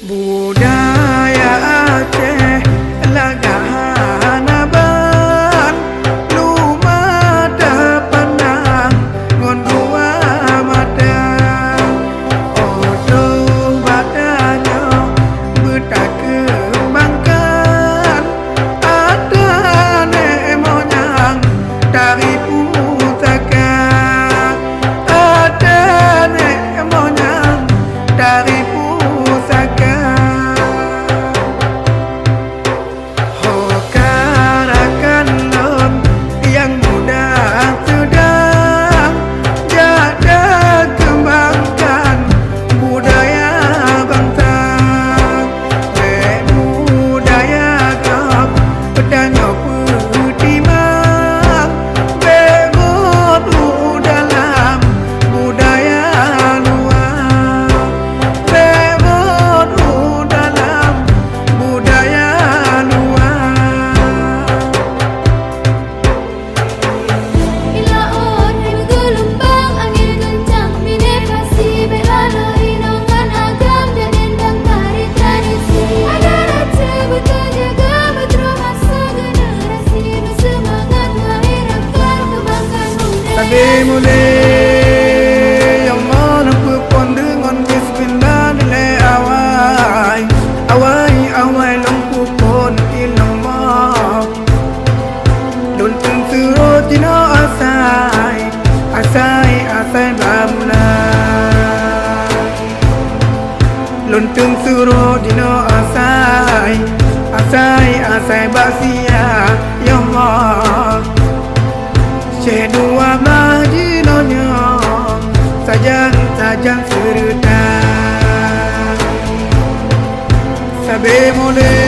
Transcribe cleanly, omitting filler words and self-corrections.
Budaya Aceh Lagahanaban lumada pandang ngon dua mata odo badanyo betak kembangkan ada nek monyang dari pusaka ada nek monyang dari pusaka. Hokarakan non yang muda sedang jaga kembangkan budaya bangsa. Budaya kau pedanyo petimang berut dalam budaya luar. Berut dalam budaya luar. Bila orai bergelombang angin kencang bineka si belana inongan agam dan endang tari tradisi agar Aceh betul jaga betul masa generasi bersemangat melahirkan kebanggaan muda. Tadi mulai yang mana pun dengan bismillah nilai awai awai awai lempu pun ilmu dun tensuro tino asai asai asai bamla luntung suro dino asai asai asai basia ya Allah Dua majinonyo sajang serta sabe mole